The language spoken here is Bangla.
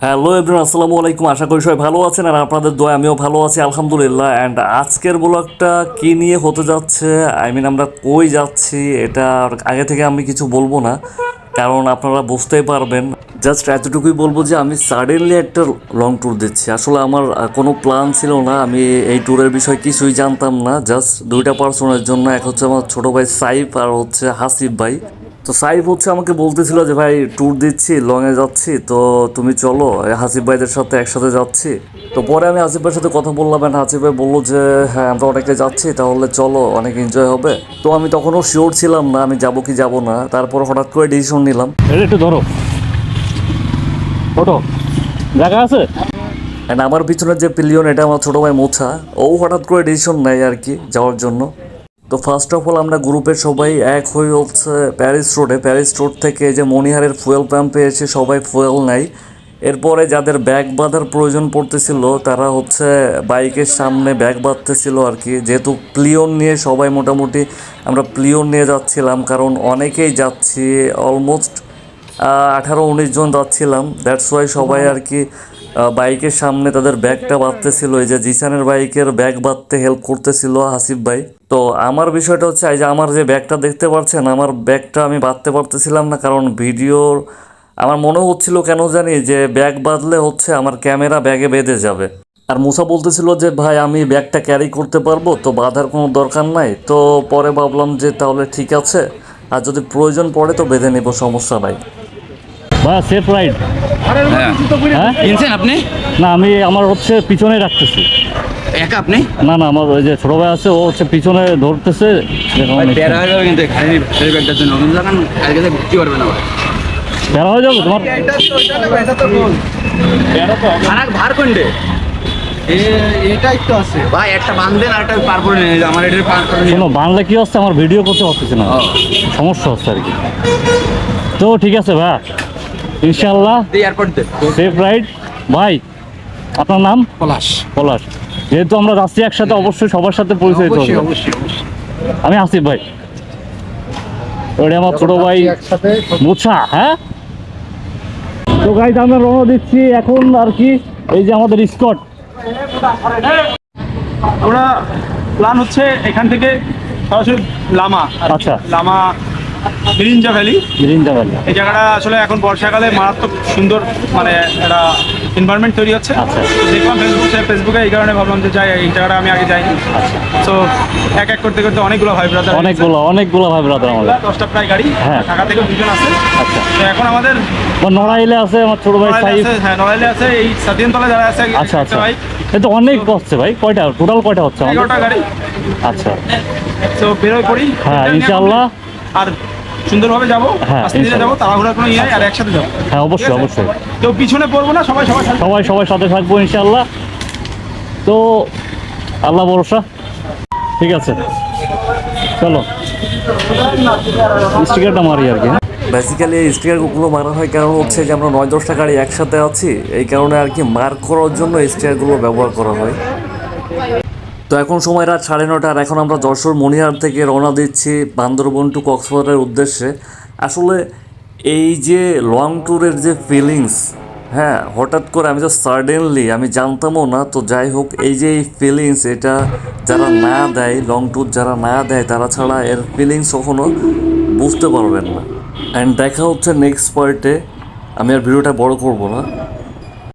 হ্যালো এভরিওয়ান, আসসালামু আলাইকুম। আশা করি সবাই ভালো আছেন আর আপনাদের দোয়া আমিও ভালো আছি আলহামদুলিল্লাহ। অ্যান্ড আজকের ব্লগটা কী নিয়ে হতে যাচ্ছে, আমরা কই যাচ্ছি এটা আগে থেকে আমি কিছু বলবো না, কারণ আপনারা বুঝতেই পারবেন। জাস্ট এতটুকুই বলবো যে আমি সাডেনলি একটা লং ট্যুর দিচ্ছি। আসলে আমার কোনো প্ল্যান ছিল না, আমি এই ট্যুরের বিষয়ে কিছুই জানতাম না। জাস্ট দুইটা পার্সনের জন্য, এক হচ্ছে আমার ছোটো ভাই সাইফ আর হচ্ছে হাসিফ ভাই। তো সাইফ হচ্ছে আমাকে বলতেছিল যে ভাই ট্যুর দিচ্ছি, লংয়ে যাচ্ছি, তো তুমি চলো হাসিফ ভাইদের সাথে একসাথে যাচ্ছি। তো পরে আমি হাসিফ ভাইয়ের সাথে কথা বললাম, অ্যান্ড হাসিফ ভাই বললো যে হ্যাঁ আমরা অনেকে যাচ্ছি, তাহলে চলো, অনেক এনজয় হবে। তো আমি তখনও শিওর ছিলাম না আমি যাবো কি যাবো না, তারপর হঠাৎ করে ডিসিশন নিলাম। এটা একটু ধরো, ফটো জায়গা আছে। অ্যান্ড আমার পিছনের যে পিলিয়ন, এটা আমার ছোটো ভাই মোছা, ও হঠাৎ করে ডিসিশন নেয় আর কি যাওয়ার জন্য। তো ফার্স্ট অফ অল আমরা গ্রুপের সবাই এক হয়ে হচ্ছে প্যারিস রোড থেকে যে মনিহারের ফুয়েল পাম্পে এসে সবাই ফুয়েল নেয়। এরপরে যাদের ব্যাগ বাঁধার প্রয়োজন পড়তেছিল তারা হচ্ছে বাইকের সামনে ব্যাগ বাঁধতেছিল আর কি, যেহেতু প্লিয়ন নিয়ে সবাই মোটামুটি আমরা প্লিয়ন নিয়ে যাচ্ছিলাম, কারণ অনেকেই যাচ্ছি, অলমোস্ট 18-19 জন যাচ্ছিলাম। দ্যাটস ওয়াই সবাই আর কি বাইকের সামনে তাদের ব্যাগটা বাঁধতেছিল। এই যে জিসানের বাইকের ব্যাগ বাঁধতে হেল্প করতেছিল হাসিফ ভাই। তো আমার বিষয়টা হচ্ছে এই যে আমার যে ব্যাগটা দেখতে পাচ্ছেন, আমার ব্যাগটা আমি বাঁধতে পারতেছিলাম না, কারণ ভিডিওর আমার মনে হচ্ছিল কেন জানি যে ব্যাগ বাঁধলে হচ্ছে আমার ক্যামেরা ব্যাগে বেঁধে যাবে। আর মুসা বলতেছিল যে ভাই আমি ব্যাগটা ক্যারি করতে পারবো, তো বাঁধার কোনো দরকার নাই। তো পরে ভাবলাম যে তাহলে ঠিক আছে, আর যদি প্রয়োজন পড়ে তো বেঁধে নেব, সমস্যা নাই। বা সেফ রাইড। হ্যাঁ কিনছেন আপনি? না, আমি আমার হচ্ছে পিছনে রাখতেছি। একা আপনি? না না, আমার ওই যে ছোটো ভাই আছে, ও হচ্ছে পিছনে ধরতেছে। প্যারা হয়ে যাবে কিন্তু খালি ব্যাটারি ব্যাগটার জন্য অন্য জায়গায় কালকে বিক্রি করবে না। প্যারা হয়ে যাবে তোমার। খারাপ ভার কোনটে? এটাই তো আছে ভাই একটা বাঁধবেন আর একটা পার করে নিয়ে আমার এটার পার করে নিয়ে শোনো, বাংলা কি হচ্ছে, আমার ভিডিও করতে পারতেছি না, সমস্যা হচ্ছে আর কি। তো ঠিক আছে ভাই, ইনশাল্লাহ এয়ারপোর্ট দে সেফ রাইড। ভাই আপনার নাম? পলাশ। পলাশ। যেহেতু আমরা যাচ্ছি একসাথে, অবশ্যই সবার সাথে পরিচয় হতে হবে। অবশ্যই আমি আসিফ ভাই, ওটা আমার ছোটো ভাই একসাথে মুছা। হ্যাঁ, তো গাইজ আমরা রওনা দিচ্ছি এখন আর কি। এই যে আমাদের স্কট, আমরা প্ল্যান হচ্ছে এখান থেকে সরাসরি লামা। আচ্ছা। লামা বিরিঞ্জা ভ্যালি। বিরিঞ্জা ভ্যালি। এই জায়গাটা আসলে এখন বর্ষাকালে মারাত্মক সুন্দর, মানে একটা এনভায়রনমেন্ট তৈরি হচ্ছে। আচ্ছা। দেখলাম ফেসবুকে, এই কারণে ভাবলাম যে যাই, এই জায়গাটা আমি আগে যাইনি। আচ্ছা। তো এক এক করতে করতে অনেকগুলো ভাই ব্রাদার, অনেকগুলো ভাই ব্রাদার আমাদের। 10টা প্রায় গাড়ি। হ্যাঁ। ঢাকা থেকে 2 জন আছে। আচ্ছা। তো এখন আমাদের নড়াইলে আছে আমার ছোট ভাই সাইফ। হ্যাঁ, নড়াইলে আছে, এই সাদিয়ানতলা যারা আছে। আচ্ছা আচ্ছা, ভাই এ তো অনেক হচ্ছে ভাই। কয়টা টোটাল, কয়টা হচ্ছে আমাদের? 11টা গাড়ি। আচ্ছা। তো বেরোয় পড়ি। হ্যাঁ ইনশাআল্লাহ। আর সুন্দরভাবে যাবো, হ্যাঁ, আস্তে ধীরে যাবো, তাড়াহুড়া কোনো ইয়ে, আর একসাথে যাবো। হ্যাঁ অবশ্যই অবশ্যই, তো পিছনে পড়বো না, সবাই সবাই সবার সাথে থাকবো ইনশাআল্লাহ। তো আল্লাহ ভরসা। ঠিক আছে, চলো স্টিকারটা মারি আর কি। বেসিক্যালি এই স্টিকারগুলো মারা হয় কারণ হচ্ছে যে আমরা 9-10টা গাড়ি একসাথে আছি, এই কারণে আর কি মার্ক করার জন্য এই স্টিকারগুলো ব্যবহার করা হয়। তো এখন সময় রাত 9:30, আর এখন আমরা যশোর মনিহার থেকে রওনা দিচ্ছি বান্দরবন টু কক্সবাজারের উদ্দেশ্যে। আসলে এই যে লং ট্যুরের যে ফিলিংস, হ্যাঁ হঠাৎ করে আমি তো সাডেনলি, আমি জানতামও না। তো যাই হোক, এই যে এই ফিলিংস, এটা যারা না দেয়, লং ট্যুর যারা না দেয়, তারা ছাড়া এর ফিলিংস কখনো বুঝতে পারবেন না। অ্যান্ড দেখা হচ্ছে নেক্সট পার্টে। আমি আর ভিডিওটা বড় করব না।